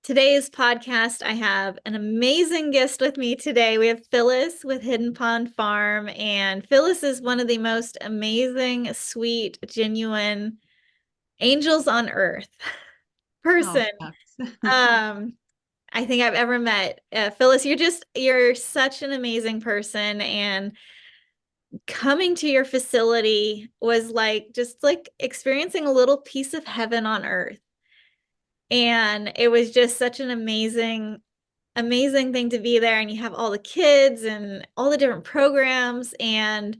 Today's podcast, I have an amazing guest with me today. We have Phyllis with Hidden Pond Farm, and Phyllis is one of the most amazing, sweet, genuine angels on earth Oh, person shucks. um, I think I've ever met. Phyllis, you're such an amazing person, and coming to your facility was like just like experiencing a little piece of heaven on earth. And it was just such an amazing thing to be there, and you have all the kids and all the different programs, and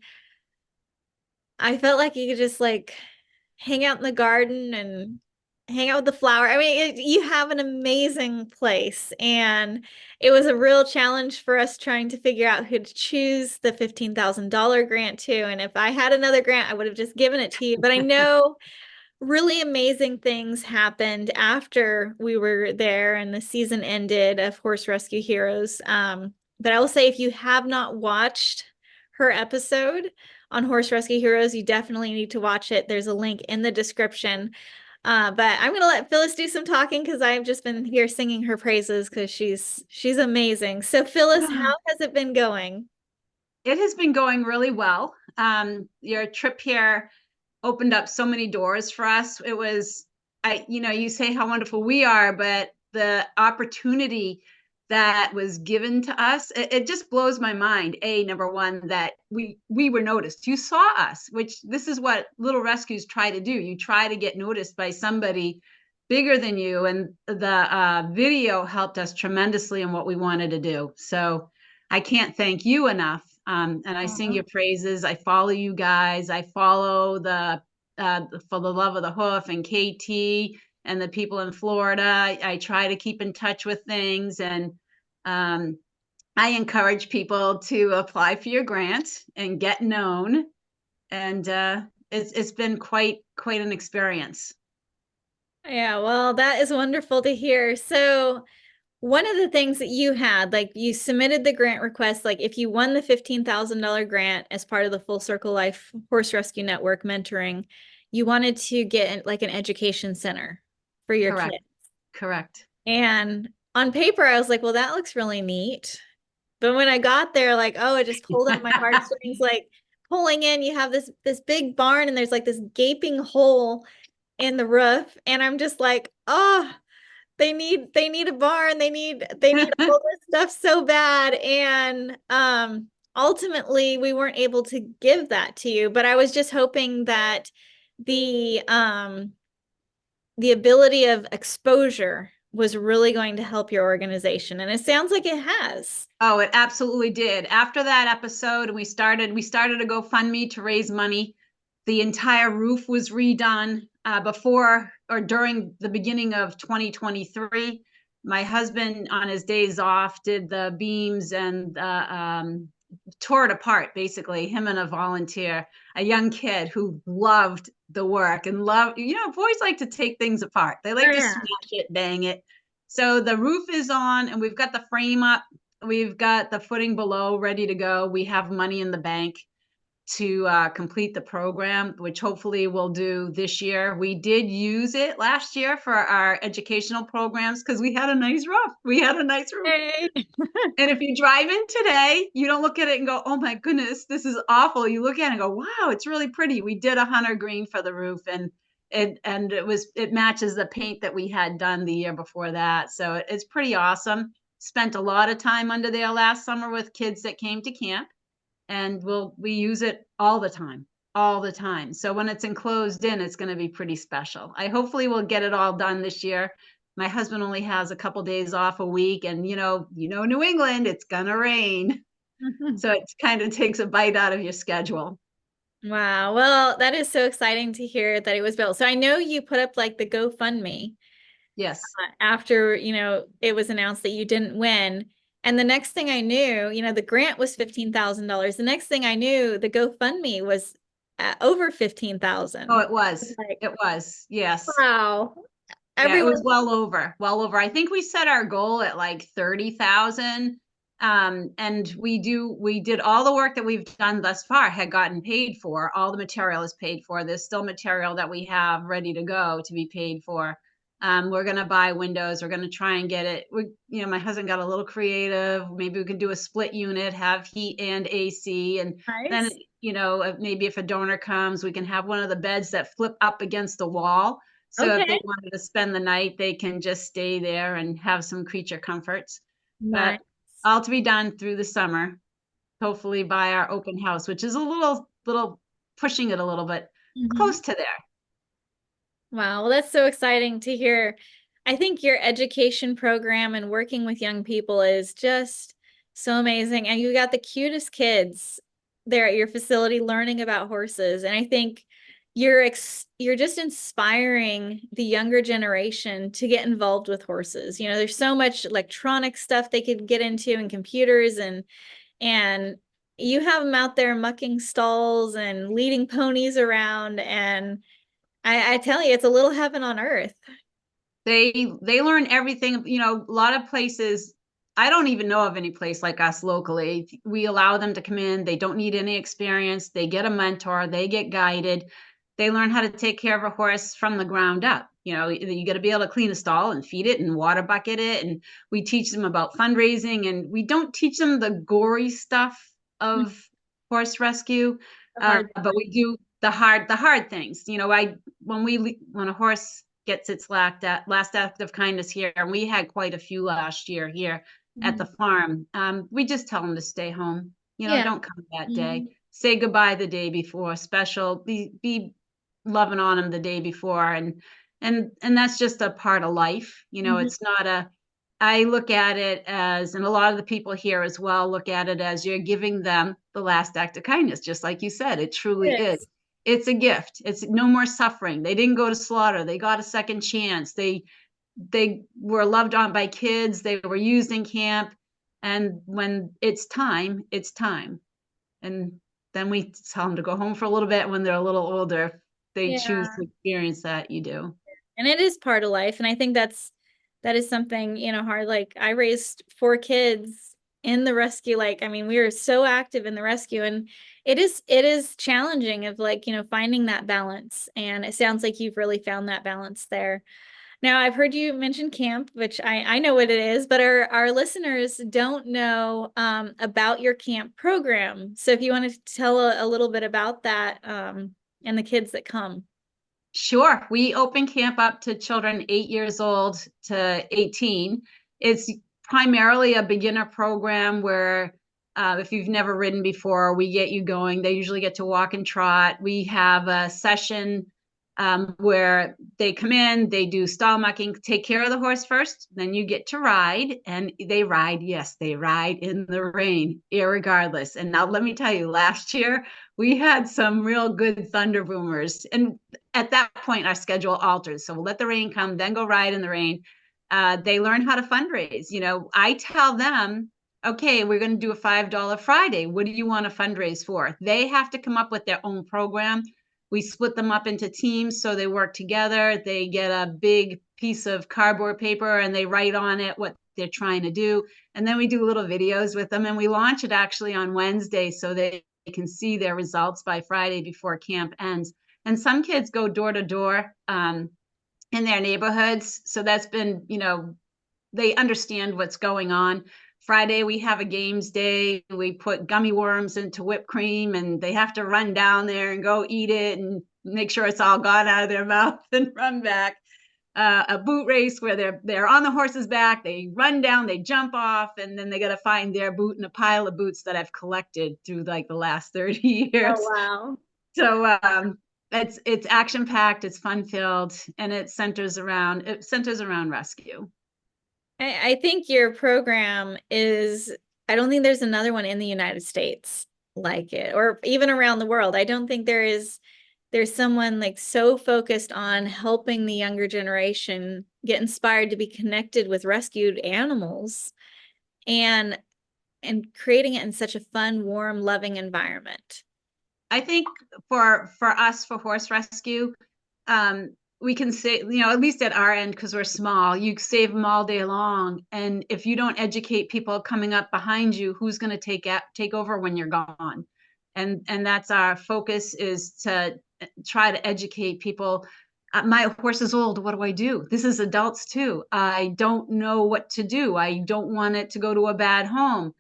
I felt like you could just like hang out in the garden and hang out with the flower. I mean, you have an amazing place, and it was a real challenge for us trying to figure out who to choose the $15,000 grant to. And if I had another grant, I would have just given it to you. But I know really amazing things happened after we were there and the season ended of Horse Rescue Heroes. But I will say, if you have not watched her episode on Horse Rescue Heroes, you definitely need to watch it. There's a link in the description. But I'm gonna let Phyllis do some talking because I've just been here singing her praises because she's amazing. So Phyllis, how has it been going? It has been going really well. Your trip here opened up so many doors for us. It was, you say how wonderful we are, but the opportunity that was given to us, it just blows my mind. Number one, that we were noticed. You saw us, which this is what little rescues try to do. You try to get noticed by somebody bigger than you, and the video helped us tremendously in what we wanted to do. So I can't thank you enough. And I sing Aw. your praises. I follow you guys. I follow the For the Love of the Hoof and KT and the people in Florida. I try to keep in touch with things, and um, I encourage people to apply for your grant and get known. And it's been quite an experience. Yeah, well, that is wonderful to hear. So one of the things that you had, like you submitted the grant request, like if you won the $15,000 grant as part of the Full Circle Life Horse Rescue Network mentoring, you wanted to get like an education center for your Correct. kids. Correct. And on paper, I was like, well, that looks really neat. But when I got there, like, oh, it just pulled at my heartstrings, like pulling in, you have this big barn and there's like this gaping hole in the roof. And I'm just like, oh, they need a barn, they need all this stuff so bad, and ultimately we weren't able to give that to you, but I was just hoping that the ability of exposure was really going to help your organization, and it sounds like it has. Oh, it absolutely did. After that episode, we started a GoFundMe to raise money. The entire roof was redone before or during the beginning of 2023. My husband, on his days off, did the beams and tore it apart, basically, him and a volunteer, a young kid who loved the work and boys like to take things apart. They Oh like to yeah. smash it, bang it. So the roof is on, and we've got the frame up. We've got the footing below ready to go. We have money in the bank to complete the program, which hopefully we'll do this year. We did use it last year for our educational programs because we had a nice roof. We had a nice roof. Hey. And if you drive in today, you don't look at it and go, oh my goodness, this is awful. You look at it and go, wow, it's really pretty. We did a hunter green for the roof, and it matches the paint that we had done the year before that. So it's pretty awesome. Spent a lot of time under there last summer with kids that came to camp, and we use it all the time, all the time. So when it's enclosed in, it's going to be pretty special. I hopefully will get it all done this year. My husband only has a couple days off a week, and New England, it's gonna rain, so it kind of takes a bite out of your schedule. Wow. Well, that is so exciting to hear that it was built. So I know you put up like the GoFundMe Yes. after, it was announced that you didn't win. And the next thing I knew, the grant was $15,000. The next thing I knew, the GoFundMe was at over Oh, 15,000. it was. Like, It was. Yes. wow. Yeah, it was Everyone. well over. I think we set our goal at like 30,000. And we did all the work that we've done thus far had gotten paid for. All the material is paid for. There's still material that we have ready to go to be paid for. We're going to buy windows. We're going to try and get it. My husband got a little creative. Maybe we can do a split unit, have heat and AC. And then, Nice. maybe if a donor comes, we can have one of the beds that flip up against the wall. So if they Okay. wanted to spend the night, they can just stay there and have some creature comforts. But Nice. all to be done through the summer, hopefully by our open house, which is a little pushing it a little bit Mhm. close to there. Wow, well, that's so exciting to hear. I think your education program and working with young people is just so amazing. And you got the cutest kids there at your facility learning about horses. And I think you're just inspiring the younger generation to get involved with horses. You know, there's so much electronic stuff they could get into and computers and you have them out there mucking stalls and leading ponies around and I tell you, it's a little heaven on earth. They learn everything. A lot of places, I don't even know of any place like us locally. We allow them to come in. They don't need any experience. They get a mentor. They get guided. They learn how to take care of a horse from the ground up. You got to be able to clean a stall and feed it and water bucket it. And we teach them about fundraising, and we don't teach them the gory stuff of horse rescue, The hard but we do the hard things. When a horse gets its last act of kindness here, and we had quite a few last year here at the Mhm. farm. We just tell them to stay home. Yeah. Don't come that day. Mhm. Say goodbye the day before. Special. Be loving on them the day before, and that's just a part of life. Mhm. It's not a. I look at it as, and a lot of the people here as well look at it as, you're giving them the last act of kindness, just like you said. It truly is. Yes. It's a gift. It's no more suffering. They didn't go to slaughter. They got a second chance. They were loved on by kids. They were used in camp. And when it's time, it's time. And then we tell them to go home for a little bit when they're a little older. If they choose Yeah. to experience that, you do. And it is part of life. And I think that is something, hard. Like I raised four kids in the rescue. Like, I mean, we were so active in the rescue and it is challenging of like, finding that balance. And it sounds like you've really found that balance there. Now, I've heard you mention camp, which I know what it is, but our listeners don't know about your camp program. So if you want to tell a little bit about that and the kids that come. Sure. We open camp up to children 8 years old to 18. It's primarily a beginner program where, if you've never ridden before, we get you going. They usually get to walk and trot. We have a session where they come in, they do stall mucking, take care of the horse first, then you get to ride. And they ride, yes, they ride in the rain, irregardless. And now let me tell you, last year, we had some real good thunder boomers. And at that point, our schedule alters. So we'll let the rain come, then go ride in the rain. They learn how to fundraise. I tell them, okay, we're going to do a $5 Friday. What do you want to fundraise for? They have to come up with their own program. We split them up into teams so they work together. They get a big piece of cardboard paper and they write on it what they're trying to do. And then we do little videos with them, and we launch it actually on Wednesday so they can see their results by Friday before camp ends. And some kids go door to door in their neighborhoods. So that's been, they understand what's going on. Friday, we have a games day. We put gummy worms into whipped cream, and they have to run down there and go eat it and make sure it's all gone out of their mouth and run back. A boot race where they're on the horse's back, they run down, they jump off, and then they got to find their boot in a pile of boots that I've collected through like the last 30 Oh, years. wow. So it's action packed, it's fun filled, and it centers around rescue. I think your program I don't think there's another one in the United States like it, or even around the world. I don't think there's someone like so focused on helping the younger generation get inspired to be connected with rescued animals and creating it in such a fun, warm, loving environment. I think for us, for horse rescue, we can say, at least at our end, because we're small, you save them all day long. And if you don't educate people coming up behind you, who's going to take over when you're gone? And that's our focus, is to try to educate people My horse is old. What do I do? This is adults too. I don't know what to do. I don't want it to go to a bad home.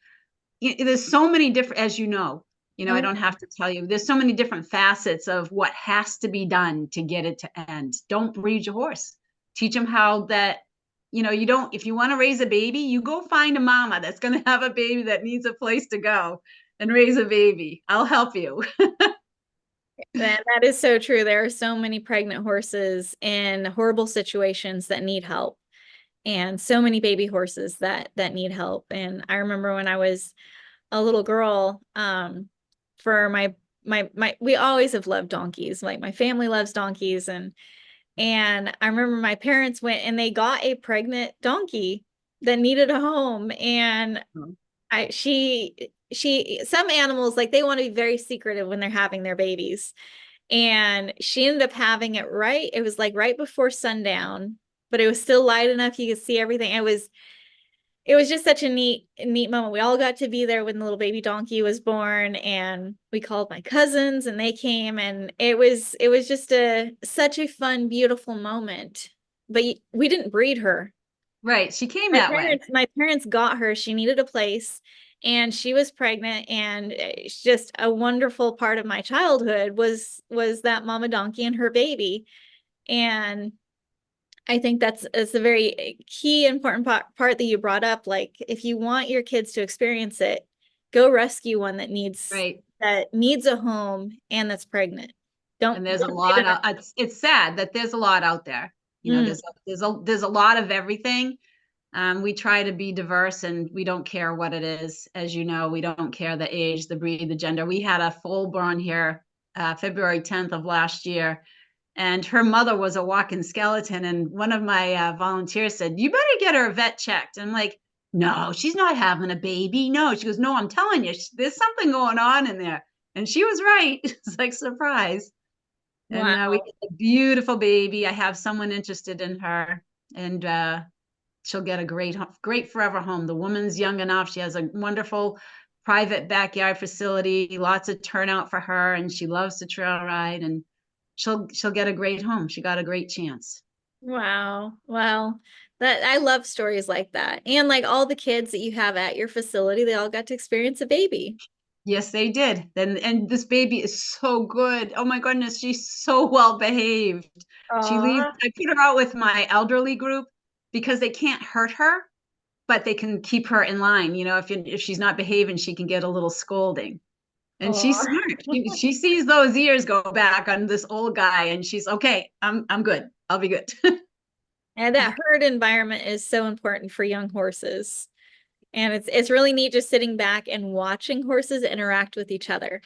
There's so many different, as I Oh, don't have to tell you, there's so many different facets of what has to be done to get it to end. Don't breed your horse. Teach them how that, you don't, if you want to raise a baby, you go find a mama that's going to have a baby that needs a place to go and raise a baby. I'll help you. that is so true. There are so many pregnant horses in horrible situations that need help, and so many baby horses that need help. And I remember when I was a little girl, for my we always have loved donkeys. Like my family loves donkeys, and I remember my parents went and they got a pregnant donkey that needed a home. And I she some animals, like, they want to be very secretive when they're having their babies. And she ended up having it right. It was like right before sundown, but it was still light enough you could see everything. It was just such a neat moment. We all got to be there when the little baby donkey was born, and we called my cousins and they came, and it was just such a fun, beautiful moment. But we didn't breed her. Right. She came My that way. parents my parents got her. She needed a place, and she was pregnant, and it's just a wonderful part of my childhood was that mama donkey and her baby. And I think that's a very key important part that you brought up. Like, if you want your kids to experience it, go rescue one Right. that needs a home and that's pregnant. Don't And there's a don't say lot that. of, it's sad that there's a lot out there. Mm, There's a lot of everything. We try to be diverse and we don't care what it is. As you know, we don't care the age, the breed, the gender. We had a full born here February 10th of last year, and her mother was a walking skeleton. And one of my volunteers said, "You better get her vet checked." And I'm like, "No, she's not having a baby. No." She goes, "No, I'm telling you, there's something going on in there." And she was right. It's like, surprise. And we wow. got a beautiful baby. I have someone interested in her, and she'll get a great forever home. The woman's young enough. She has a wonderful private backyard facility, lots of turnout for her, and she loves to trail ride, and she'll get a great home. She got a great chance. Wow. Wow. That I love stories like that. And like all the kids that you have at your facility, they all got to experience a baby. Yes, they did. And this baby is so good. Oh my goodness, she's so well behaved. She leaves. Aw. I put her out with my elderly group because they can't hurt her, but they can keep her in line. If she's not behaving, she can get a little scolding. And she's Aw. smart. She sees those ears go back on this old guy, and she's okay. I'm good. I'll be good. And that herd environment is so important for young horses. And it's really neat just sitting back and watching horses interact with each other.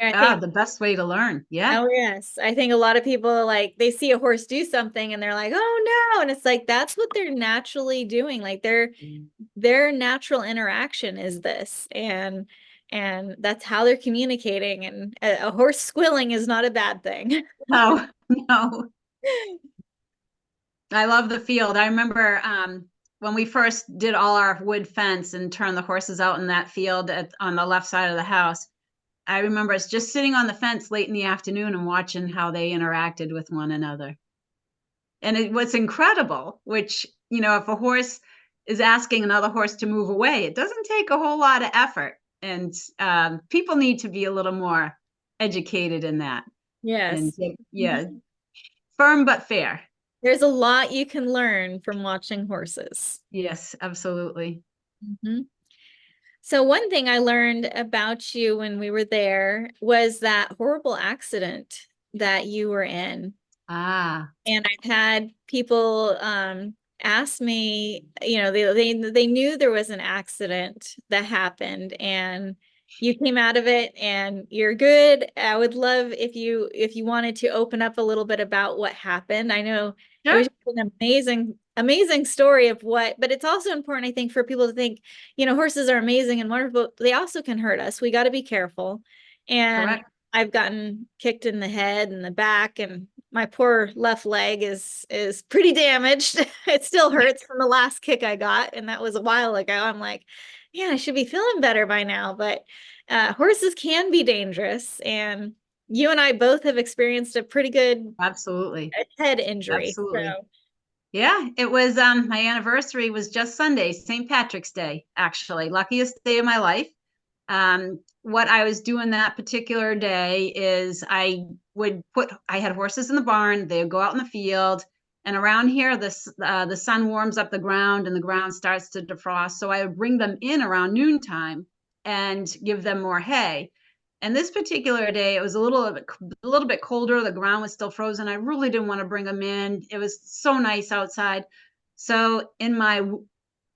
And I think, The best way to learn. Yeah. oh yes, I think a lot of people, like, they see a horse do something and they're like, oh no. And it's like that's what they're naturally doing. Like their natural interaction is this. And that's how they're communicating. And a horse squilling is not a bad thing. No, no. I love the field. I remember when we first did all our wood fence and turned the horses out in that field on the left side of the house. I remember us just sitting on the fence late in the afternoon and watching how they interacted with one another. And what's incredible, which, if a horse is asking another horse to move away, it doesn't take a whole lot of effort. And people need to be a little more educated in that. And Yes. yeah, firm but fair. There's a lot you can learn from watching horses. Yes, absolutely. Mhm. So one thing I learned about you when we were there was that horrible accident that you were in. Ah, And I've had people ask me, they knew there was an accident that happened and you came out of it and you're good. I would love if you wanted to open up a little bit about what happened. I know it sure. was just an amazing story of what, but it's also important, I think, for people to think, horses are amazing and wonderful. They also can hurt us. We got to be careful. And Correct. I've gotten kicked in the head and the back, and my poor left leg is pretty damaged. It still hurts from the last kick I got, and that was a while ago. I'm like, yeah, I should be feeling better by now, but horses can be dangerous, and you and I both have experienced a pretty good Absolutely. head injury. Absolutely. So, Yeah, it was my anniversary was just Sunday, St. Patrick's Day, actually. Luckiest day of my life. What I was doing that particular day is I had horses in the barn, they would go out in the field, and around here the sun warms up the ground and the ground starts to defrost. So I would bring them in around noontime and give them more hay. And this particular day, it was a little bit colder. The ground was still frozen. I really didn't want to bring them in. It was so nice outside. So in my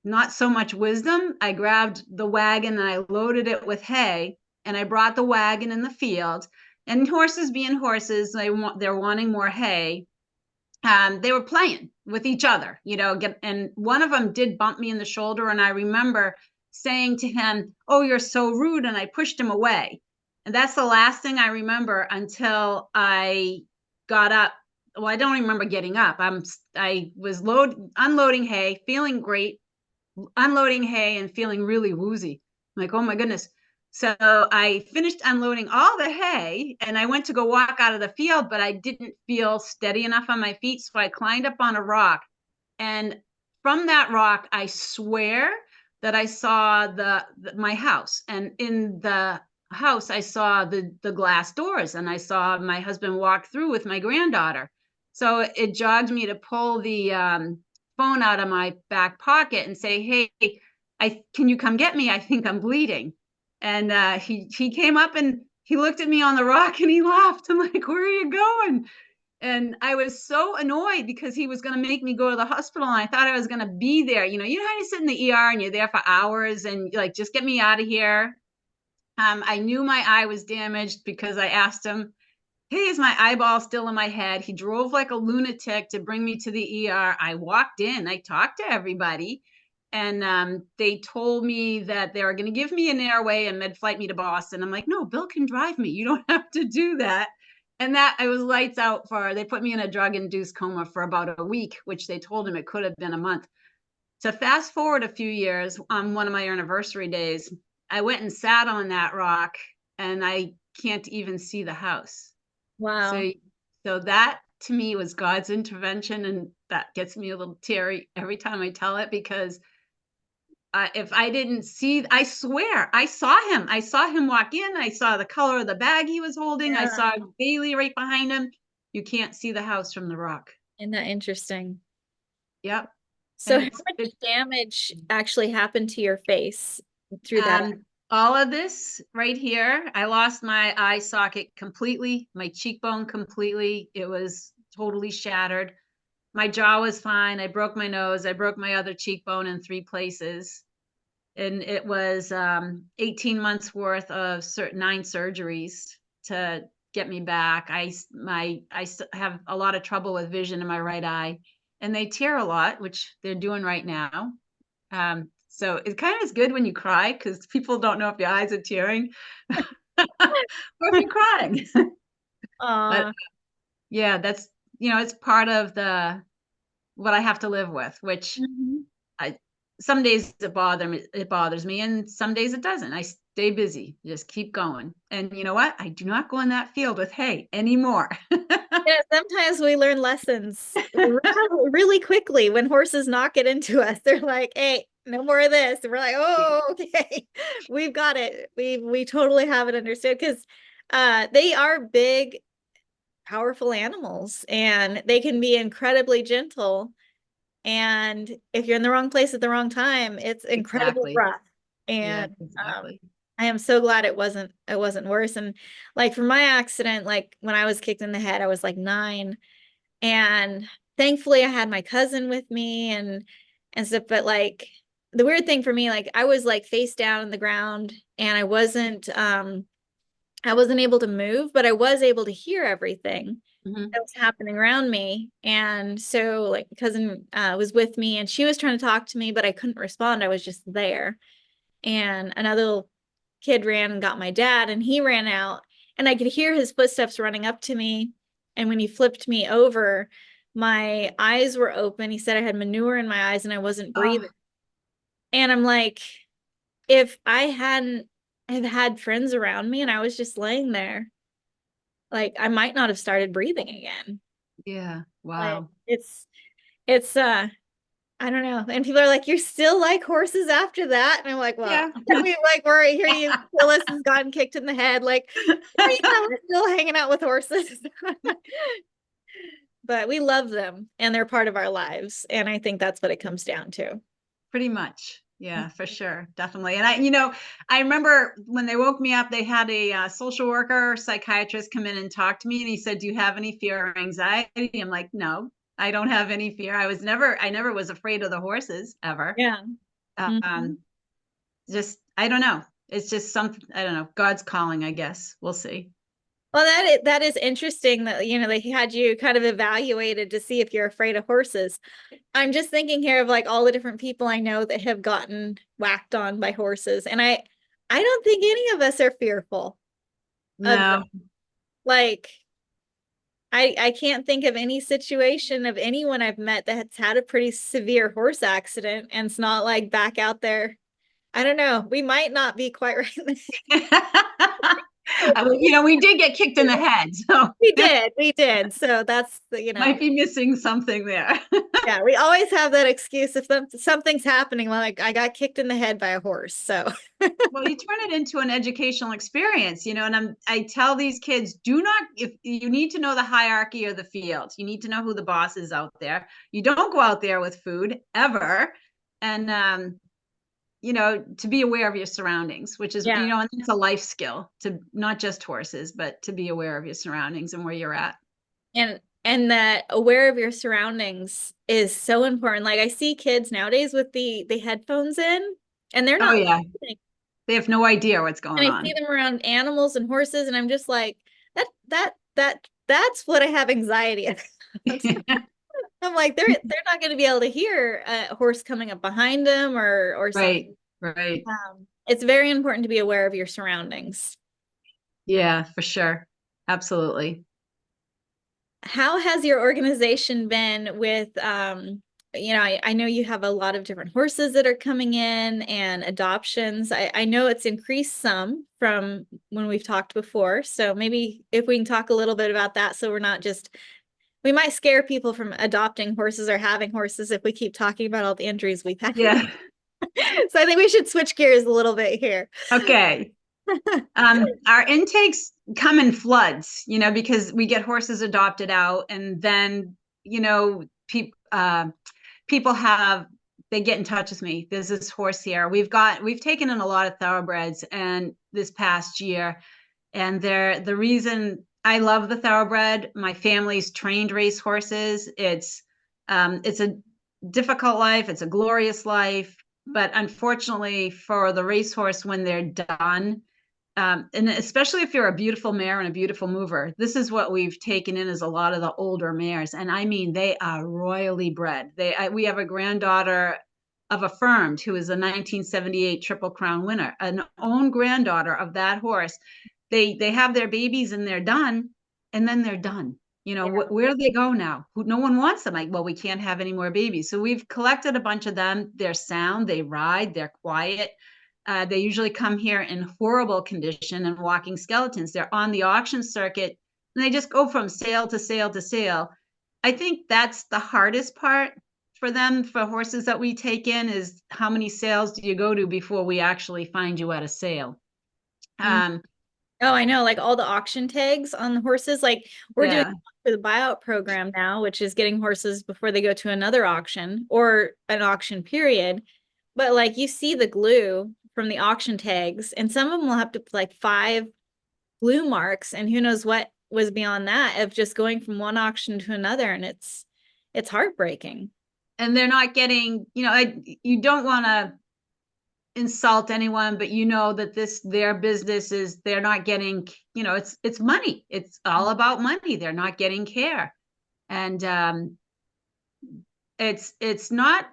not so much wisdom, I grabbed the wagon and I loaded it with hay, and I brought the wagon in the field. And horses being horses, they're wanting more hay. They were playing with each other, and one of them did bump me in the shoulder. And I remember saying to him, "Oh, you're so rude." And I pushed him away. And that's the last thing I remember until I got up. Well, I don't remember getting up. I was unloading hay, feeling great, unloading hay and feeling really woozy. I'm like, oh my goodness. So I finished unloading all the hay and I went to go walk out of the field, but I didn't feel steady enough on my feet. So I climbed up on a rock. And from that rock, I swear that I saw my house. And in the house, I saw the glass doors, and I saw my husband walk through with my granddaughter. So it jogged me to pull the phone out of my back pocket and say, "Hey, I can you come get me? I think I'm bleeding." And he came up and he looked at me on the rock and he laughed. I'm like, "Where are you going?" And I was so annoyed because he was going to make me go to the hospital, and I thought I was going to be there. You know how you sit in the ER and you're there for hours and you're like, just get me out of here. I knew my eye was damaged because I asked him, "Hey, is my eyeball still in my head?" He drove like a lunatic to bring me to the ER. I walked in, I talked to everybody, and they told me that they were going to give me an airway and med flight me to Boston. I'm like, "No, Bill can drive me. You don't have to do that." And that I was lights out they put me in a drug induced coma for about a week, which they told him it could have been a month. So fast forward a few years, on one of my anniversary days, I went and sat on that rock and I can't even see the house. wow. So, so that to me was God's intervention, and that gets me a little teary every time I tell it because if I didn't see, I swear I saw him. I saw him walk in. I saw the color of the bag he was holding. I Yeah. saw Bailey right behind him. You can't see the house from the rock. Isn't that interesting? Yep, So, and how much damage actually happened to your face through that? um all of this right here. I lost my eye socket completely, my cheekbone completely. It was totally shattered. My jaw was fine. I broke my nose. I broke my other cheekbone in 3 places. And it was 18 months worth of 9 surgeries to get me back. I have a lot of trouble with vision in my right eye, and they tear a lot, which they're doing right now. So it kind of is good when you cry because people don't know if your eyes are tearing or if you're crying. But Aw. yeah, that's it's part of the what I have to live with, which Mhm. I some days it bothers me, and some days it doesn't. I stay busy, just keep going. And you know what? I do not go in that field with hay anymore. Yeah, sometimes we learn lessons really quickly when horses knock it into us. They're like, "Hey, no more of this." And we're like, "Oh, okay, we've got it. We totally have it understood." Because they are big, powerful animals, and they can be incredibly gentle. And if you're in the wrong place at the wrong time, it's incredibly Exactly. rough. Yeah, And exactly. I am so glad it wasn't worse. And like for my accident, like when I was kicked in the head, I was like 9, and thankfully I had my cousin with me and stuff. But like the weird thing for me, like I was like face down in the ground, and I wasn't able to move, but I was able to hear everything Hmm. that was happening around me. And so like cousin was with me, and she was trying to talk to me, but I couldn't respond. I was just there. And another little kid ran and got my dad, and he ran out, and I could hear his footsteps running up to me. And when he flipped me over, my eyes were open. He said I had manure in my eyes and I wasn't breathing. Oh, And I'm like, if I hadn't have had friends around me and I was just laying there, like I might not have started breathing again. Yeah. Like Wow. it's I don't know. And people are like, you're still like horses after that. And I'm like, well, Yeah. we like we're here you Phyllis has gotten kicked in the head. Like, oh, yeah, we're still hanging out with horses. But we love them and they're part of our lives. And I think that's what it comes down to. Pretty much. Yeah, for sure. Definitely. And I remember when they woke me up, they had a social worker, psychiatrist come in and talk to me. And he said, "Do you have any fear or anxiety?" I'm like, "No, I don't have any fear. I never was afraid of the horses ever. Yeah. Hmm. Um, I don't know. It's just something, I don't know. God's calling, I guess. We'll see." Well, that is interesting that they had you kind of evaluated to see if you're afraid of horses. I'm just thinking here of like all the different people I know that have gotten whacked on by horses, and I don't think any of us are fearful of them. No. Like I can't think of any situation of anyone I've met that's had a pretty severe horse accident and it's not like back out there. I don't know. We might not be quite right. We did get kicked in the head, so We did. So that's might be missing something there. yeah, we always have that excuse if something's happening, like I got kicked in the head by a horse. So Well, you turn it into an educational experience, and I tell these kids, do not, if you need to know the hierarchy of the field, you need to know who the boss is out there. You don't go out there with food ever. And, to be aware of your surroundings, which is, yeah. and it's a life skill to not just horses, but to be aware of your surroundings and where you're at. And that aware of your surroundings is so important. Like I see kids nowadays with the headphones in and they're Oh, not yeah. listening. They have no idea what's And going I see on. them around animals and horses and I'm just like that's what I have anxiety about. I'm like they're not going to be able to hear a horse coming up behind them or something. Right, right. It's very important to be aware of your surroundings. Yeah, for sure. Absolutely. How has your organization been with I know you have a lot of different horses that are coming in and adoptions. I know it's increased some from when we've talked before. So maybe if we can talk a little bit about that so we're not just we might scare people from adopting horses or having horses if we keep talking about all the injuries we've had. Yeah. So I think we should switch gears a little bit here. Okay. Our intakes come in floods, because we get horses adopted out, and then people they get in touch with me. There's this horse here. We've taken in a lot of thoroughbreds, and this past year, and the reason I love the thoroughbred. My family's trained race horses. It's a difficult life. It's a glorious life, but unfortunately for the racehorse, when they're done, and especially if you're a beautiful mare and a beautiful mover, this is what we've taken in as a lot of the older mares. And I mean, they are royally bred. We have a granddaughter of Affirmed, who is a 1978 Triple Crown winner, an own granddaughter of that horse. They have their babies and they're done, and then they're done. Yeah. Where do they go now? No one wants them. Like, well, we can't have any more babies. So we've collected a bunch of them. They're sound, they ride, they're quiet. They usually come here in horrible condition and walking skeletons. They're on the auction circuit and they just go from sale to sale to sale. I think that's the hardest part for them, for horses that we take in, is how many sales do you go to before we actually find you at a sale? Mm. Um, Oh, I know, like all the auction tags on the horses. Like we're doing yeah. for the buyout program now, which is getting horses before they go to another auction or an auction period. But like you see the glue from the auction tags, and some of them will have to put like 5 glue marks, and who knows what was beyond that of just going from one auction to another, and it's heartbreaking. And they're not getting, you don't want to insult anyone, but that their business is, they're not getting, it's money. It's all about money. They're not getting care. And it's not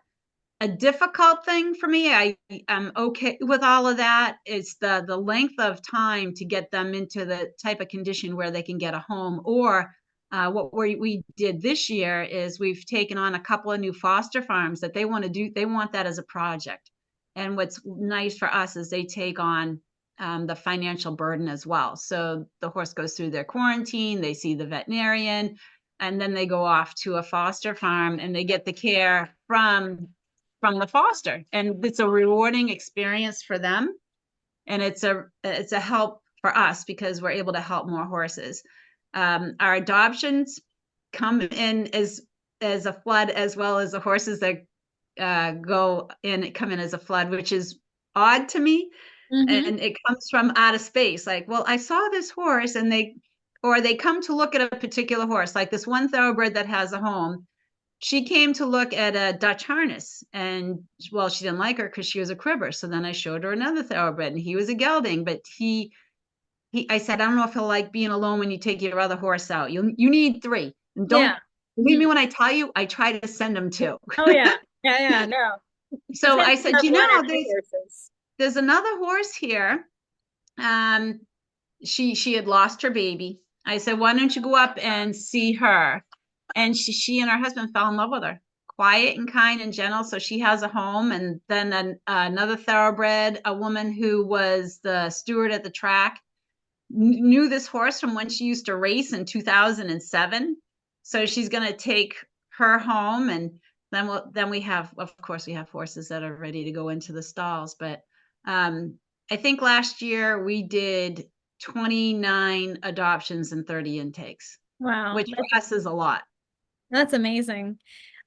a difficult thing for me. I'm okay with all of that. It's the length of time to get them into the type of condition where they can get a home. Or what we did this year is we've taken on a couple of new foster farms that they want to do. They want that as a project. And what's nice for us is they take on the financial burden as well. So the horse goes through their quarantine, they see the veterinarian, and then they go off to a foster farm and they get the care from the foster. And it's a rewarding experience for them. And it's a help for us because we're able to help more horses. Our adoptions come in as a flood, as well as the horses that come in as a flood, which is odd to me. Mm-hmm. And it comes from out of space. Like, well, I saw this horse, and they come to look at a particular horse, like this one thoroughbred that has a home. She came to look at a Dutch harness, and well, she didn't like her because she was a cribber. So then I showed her another thoroughbred, and he was a gelding, but I said, I don't know if he'll like being alone when you take your other horse out. You need three. And don't Yeah. believe Mhm. me when I tell you, I try to send them two. Oh yeah. Yeah, yeah, no. So I Sometimes you said, have one or two there's horses. there's another horse here. Um, she had lost her baby. I said, why don't you go up and see her? And she and her husband fell in love with her. Quiet and kind and gentle. So she has a home. And then another thoroughbred, a woman who was the steward at the track, knew this horse from when she used to race in 2007. So she's going to take her home. And then we have, of course, we have horses that are ready to go into the stalls. But I think last year we did 29 adoptions and 30 intakes, Wow. which for us is a lot. That's amazing.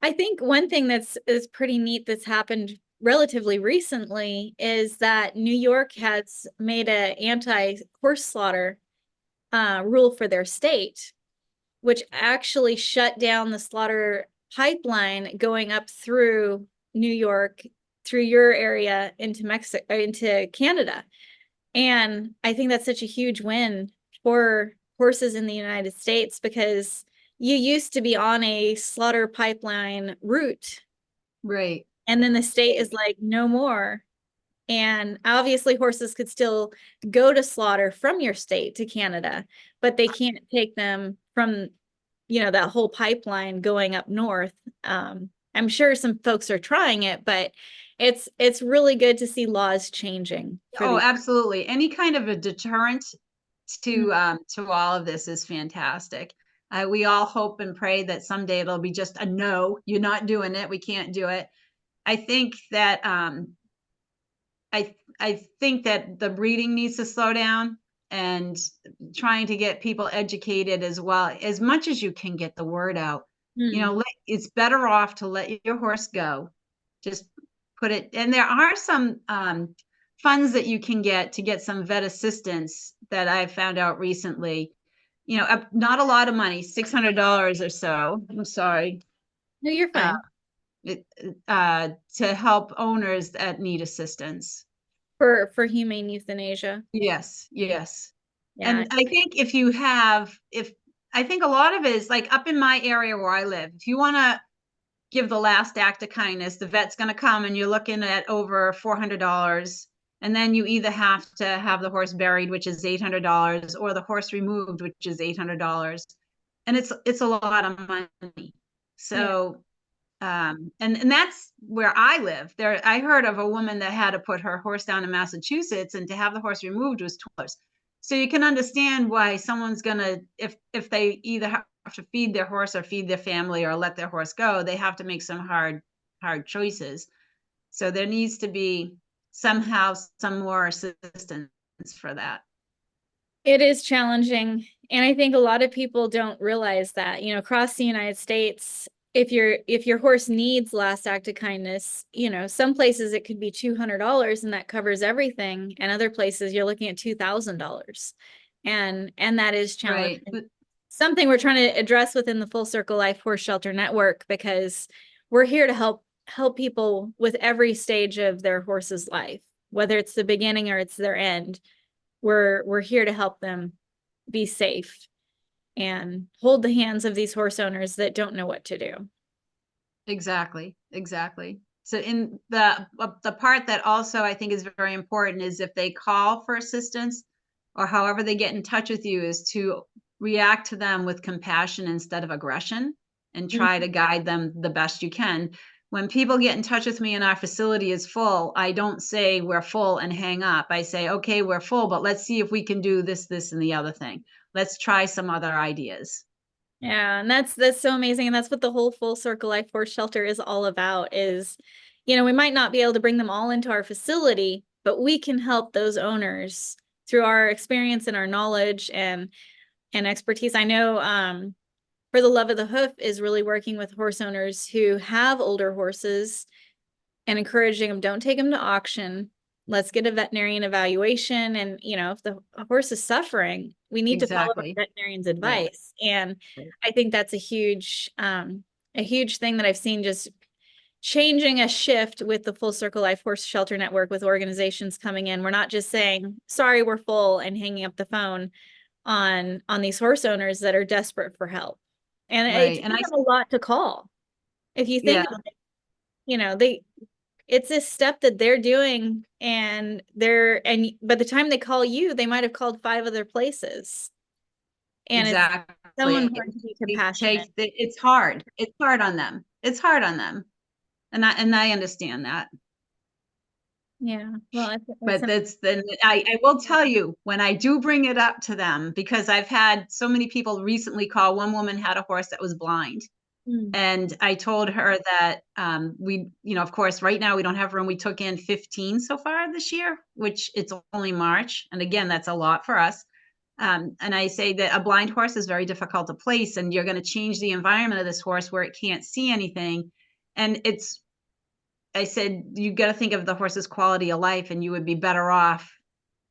I think one thing that's is pretty neat that's happened relatively recently is that New York has made a anti-horse slaughter rule for their state, which actually shut down the slaughter pipeline going up through New York, through your area into Mexico, into Canada. And I think that's such a huge win for horses in the United States because you used to be on a slaughter pipeline route. Right. And then the state is like, no more. And obviously, horses could still go to slaughter from your state to Canada, but they can't take them from, that whole pipeline going up north. I'm sure some folks are trying it, but it's really good to see laws changing for Oh, the. absolutely. Any kind of a deterrent to all of this is fantastic. We all hope and pray that someday it'll be just a no. You're not doing it. We can't do it. I think that I think that the breeding needs to slow down, and trying to get people educated as well, as much as you can get the word out. Hmm. It's better off to let your horse go. Just put it, and there are some funds that you can get to get some vet assistance that I found out recently. Not a lot of money, $600 or so. I'm sorry. No, you're Uh, fine. to help owners that need assistance. For humane euthanasia. Yes, yes. Yeah. And I think if I think a lot of it is like up in my area where I live, if you want to give the last act of kindness, the vet's going to come and you're looking at over $400. And then you either have to have the horse buried, which is $800, or the horse removed, which is $800. And it's a lot of money. Yeah. So and that's where I live. There, I heard of a woman that had to put her horse down in Massachusetts, and to have the horse removed was $2. So you can understand why someone's gonna, if they either have to feed their horse or feed their family or let their horse go, they have to make some hard choices. So there needs to be somehow some more assistance for that. It is challenging. And I think a lot of people don't realize that, across the United States, if your horse needs last act of kindness, some places it could be $200 and that covers everything. And other places you're looking at $2,000. And that is Right. challenging. Something we're trying to address within the Full Circle Life Horse Shelter Network because we're here to help people with every stage of their horse's life, whether it's the beginning or it's their end. We're here to help them be safe and hold the hands of these horse owners that don't know what to do. Exactly, exactly. So in the part that also I think is very important is if they call for assistance or however they get in touch with you, is to react to them with compassion instead of aggression, and try to Mhm. guide them the best you can. when people get in touch with me and our facility is full, I don't say we're full and hang up. I say, okay, we're full, but let's see if we can do this, this, and the other thing. Let's try some other ideas. Yeah, and that's so amazing. And that's what the whole Full Circle Life Force Shelter is all about is, we might not be able to bring them all into our facility, but we can help those owners through our experience and our knowledge and expertise. I know For the Love of the Hoof is really working with horse owners who have older horses and encouraging them, don't take them to auction. Let's get a veterinarian evaluation. And, if the horse is suffering, we need to follow our Exactly. veterinarian's Right. advice. And Right. I think that's a huge thing that I've seen just changing a shift with the Full Circle Life Horse Shelter Network with organizations coming in. We're not just saying, sorry, we're full and hanging up the phone on these horse owners that are desperate for help. And it Right. And takes them a lot to call. If you think yeah, about it, they it's a step that they're doing and by the time they call you, they might have called five other places. And it's someone exactly. going to be compassionate. It's hard. It's hard on them. It's hard on them. And I understand that. Yeah. Well, it's But I will tell you when I do bring it up to them, because I've had so many people recently call. One woman had a horse that was blind. mm, And I told her that of course, right now we don't have room. We took in 15 so far this year, which it's only March. And again, that's a lot for us. And I say that a blind horse is very difficult to place, and you're going to change the environment of this horse where it can't see anything. And I said, you got to think of the horse's quality of life, and you would be better off.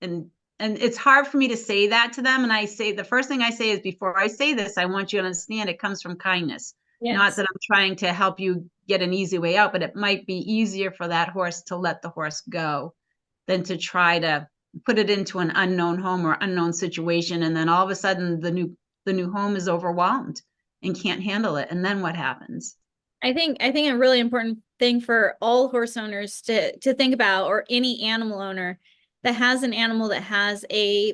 And and it's hard for me to say that to them. And I say, the first thing I say is, before I say this, I want you to understand it comes from kindness. Not yes. that I'm trying to help you get an easy way out, but it might be easier for that horse to let the horse go than to try to put it into an unknown home or unknown situation. And then all of a sudden the new home is overwhelmed and can't handle it. And then what happens? I think a really important thing for all horse owners to think about, or any animal owner that has an animal that has a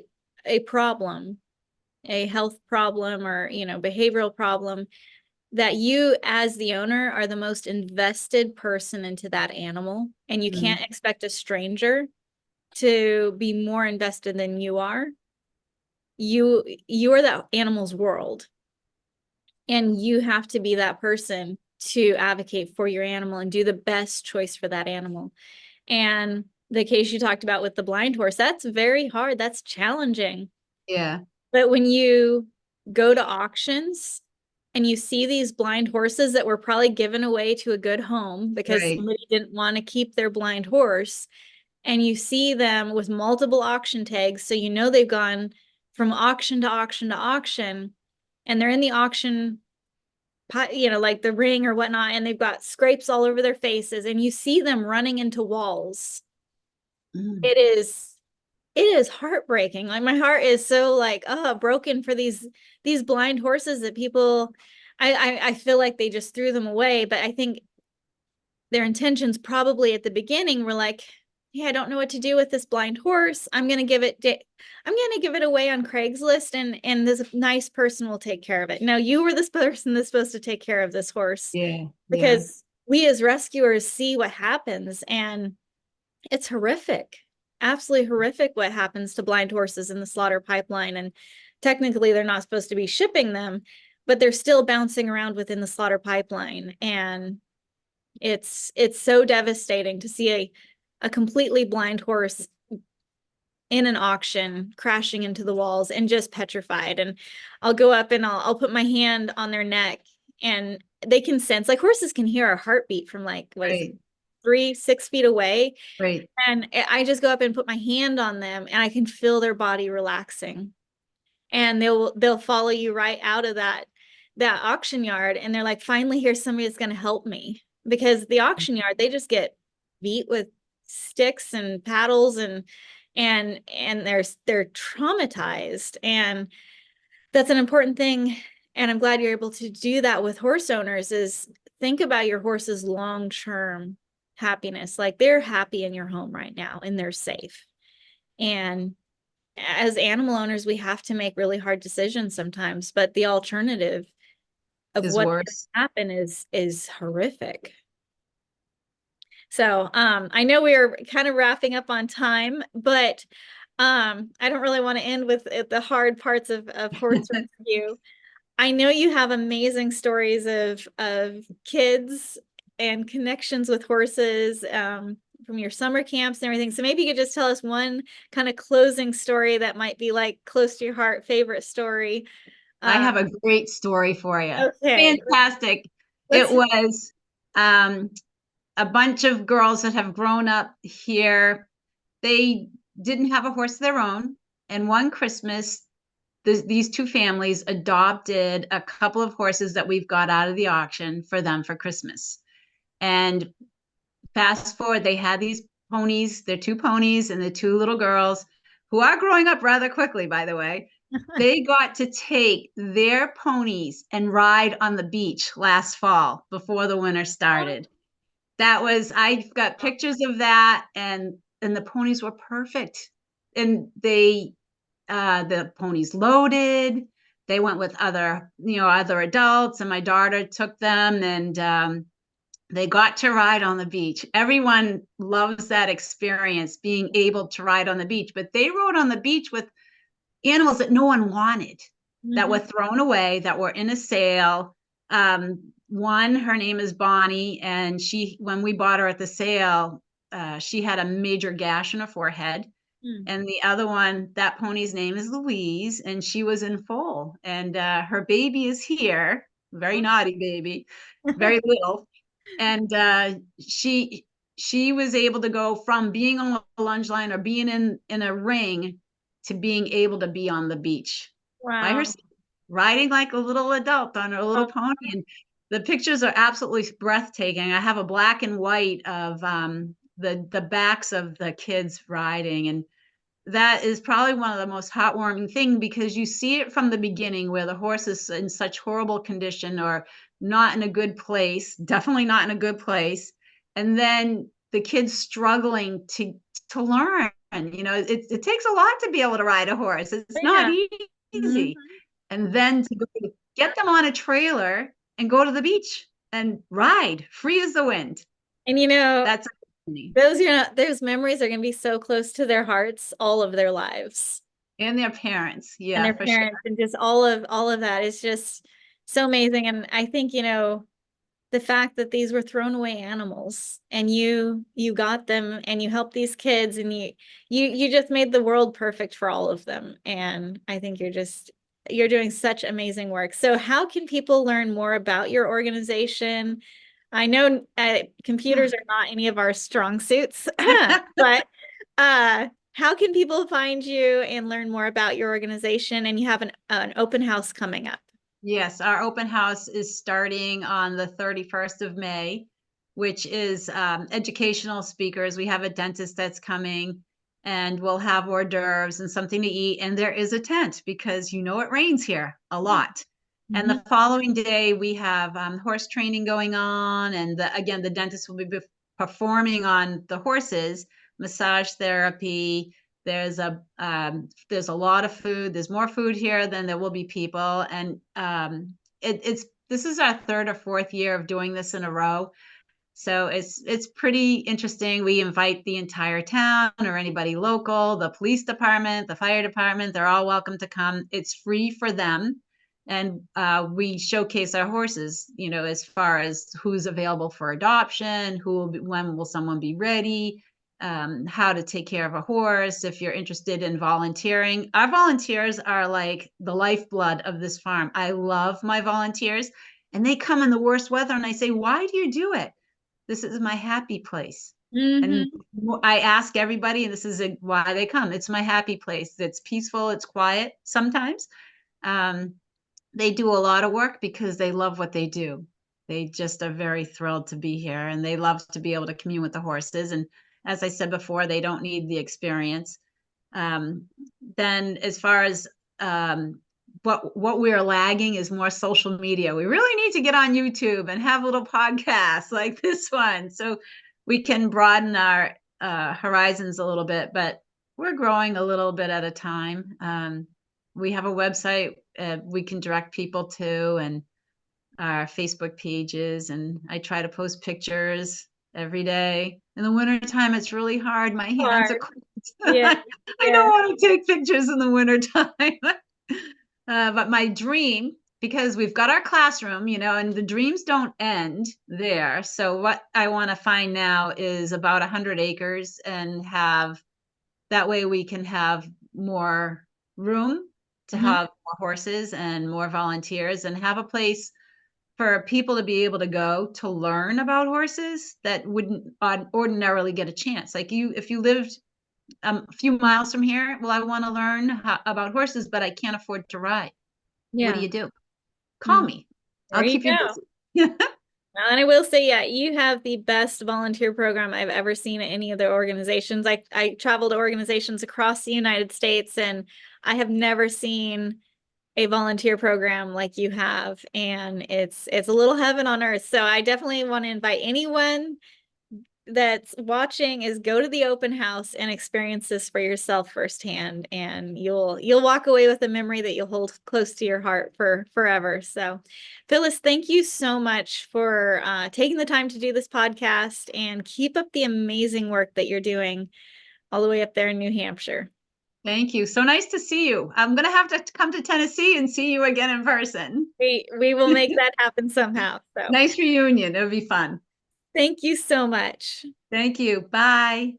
problem, a health problem or, behavioral problem, that you as the owner are the most invested person into that animal, and you Mm, can't expect a stranger to be more invested than you are. You are the animal's world, and you have to be that person to advocate for your animal and do the best choice for that animal. And the case you talked about with the blind horse, that's very hard. That's challenging. yeah, But when you go to auctions and you see these blind horses that were probably given away to a good home because right. somebody didn't want to keep their blind horse, and you see them with multiple auction tags, so they've gone from auction to auction to auction, and they're in the auction, like the ring or whatnot, and they've got scrapes all over their faces, and you see them running into walls. Mm, It is heartbreaking. Like my heart is so like, broken for these blind horses that people, I feel like they just threw them away. But I think their intentions probably at the beginning were like, yeah, I don't know what to do with this blind horse. I'm gonna give it away on Craigslist, and this nice person will take care of it. No, you were this person that's supposed to take care of this horse, yeah, yeah, because we as rescuers see what happens, and it's horrific. Absolutely horrific what happens to blind horses in the slaughter pipeline. And technically, they're not supposed to be shipping them, but they're still bouncing around within the slaughter pipeline. And it's so devastating to see a completely blind horse in an auction crashing into the walls and just petrified. And I'll go up and I'll put my hand on their neck, and they can sense, like horses can hear a heartbeat from like, what is it, right, 3, 6 feet away. right. And I just go up and put my hand on them, and I can feel their body relaxing. And they'll follow you right out of that auction yard, and they're like, finally, here's somebody that's going to help me. Because the auction yard, they just get beat with sticks and paddles, and they're traumatized. And that's an important thing. And I'm glad you're able to do that with horse owners, is think about your horse's long-term happiness. Like they're happy in your home right now and they're safe. And as animal owners, we have to make really hard decisions sometimes, but the alternative of Is what's going worse. to happen is horrific. So I know we are kind of wrapping up on time, but I don't really want to end with the hard parts of horse rescue. I know you have amazing stories of kids and connections with horses from your summer camps and everything. So maybe you could just tell us one kind of closing story that might be like close to your heart, favorite story. I Um, have a great story for you. okay, Fantastic. It let's. was um, a bunch of girls that have grown up here. They didn't have a horse of their own. And one Christmas, these two families adopted a couple of horses that we've got out of the auction for them for Christmas. And fast forward, they had these ponies, their two ponies, and the two little girls who are growing up rather quickly, by the way. They got to take their ponies and ride on the beach last fall before the winter started. That was, I've got pictures of that, and the ponies were perfect. And the ponies loaded. They went with other adults, and my daughter took them, and they got to ride on the beach. Everyone loves that experience, being able to ride on the beach. But they rode on the beach with animals that no one wanted, that were Mhm. thrown away, that were in a sale. One, her name is Bonnie, and when we bought her at the sale, she had a major gash in her forehead. Mm. And the other one, that pony's name is Louise, and she was in foal. And her baby is here, very naughty baby, very little. And she was able to go from being on a lunge line or being in a ring to being able to be on the beach by Wow. herself, riding like a little adult on her little Oh, pony. And the pictures are absolutely breathtaking. I have a black and white of the backs of the kids riding, and that is probably one of the most heartwarming thing, because you see it from the beginning where the horse is in such horrible condition or not in a good place, definitely not in a good place. And then the kids struggling to learn. It takes a lot to be able to ride a horse. It's not yeah. Mhm. easy. And then to get them on a trailer and go to the beach and ride free as the wind. And you know, That's amazing. those memories are going to be so close to their hearts all of their lives. And their parents. And Yeah, their for sure. parents and just all of that is just so amazing. And I think, the fact that these were thrown away animals and you got them and you helped these kids and you just made the world perfect for all of them. And I think you're doing such amazing work. So how can people learn more about your organization? I know computers are not any of our strong suits, but how can people find you and learn more about your organization? And you have an open house coming up. Yes, our open house is starting on the 31st of May, which is educational speakers. We have a dentist that's coming, and we'll have hors d'oeuvres and something to eat. And there is a tent because it rains here a lot. And Mhm. the following day, we have horse training going on. And again, the dentist will be performing on the horses, massage therapy. There's a lot of food. There's more food here than there will be people, and it's this is our third or fourth year of doing this in a row. So it's pretty interesting. We invite the entire town or anybody local, the police department, the fire department. They're all welcome to come. It's free for them. And we showcase our horses, as far as who's available for adoption, when will someone be ready, how to take care of a horse. If you're interested in volunteering, our volunteers are like the lifeblood of this farm. I love my volunteers, and they come in the worst weather, and I say, why do you do it? This is my happy place. And Mhm. I ask everybody, and this is why they come. It's my happy place. It's peaceful. It's quiet sometimes. Um, they do a lot of work because they love what they do. They just are very thrilled to be here, and they love to be able to commune with the horses. And as I said before, they don't need the experience. Um, then as far as what we're lagging is more social media. We really need to get on YouTube and have little podcasts like this one, so we can broaden our horizons a little bit. But we're growing a little bit at a time. We have a website we can direct people to, and our Facebook pages, and I try to post pictures. every day. In the wintertime, it's really hard. My hands are Hard. cold. Yeah. I Yeah. don't want to take pictures in the wintertime. But my dream, because we've got our classroom, and the dreams don't end there. So what I want to find now is about 100 acres and have that way we can have more room to Mhm. have more horses and more volunteers and have a place for people to be able to go to learn about horses that wouldn't ordinarily get a chance. Like if you lived a few miles from here, well, I want to learn about horses, but I can't afford to ride. What do Yeah. you do? Call Mm. me. There I'll you keep you go. busy. And I will say, yeah, you have the best volunteer program I've ever seen at any of the organizations. I travel to organizations across the United States, and I have never seen a volunteer program like you have. And it's a little heaven on earth. So I definitely want to invite anyone that's watching is go to the open house and experience this for yourself firsthand, and you'll walk away with a memory that you'll hold close to your heart for forever. So Phyllis, thank you so much for taking the time to do this podcast, and keep up the amazing work that you're doing all the way up there in New Hampshire. Thank you. So nice to see you. I'm going to have to come to Tennessee and see you again in person. We will make that happen somehow. So Nice reunion. It'll be fun. thank you so much. Thank you. Bye.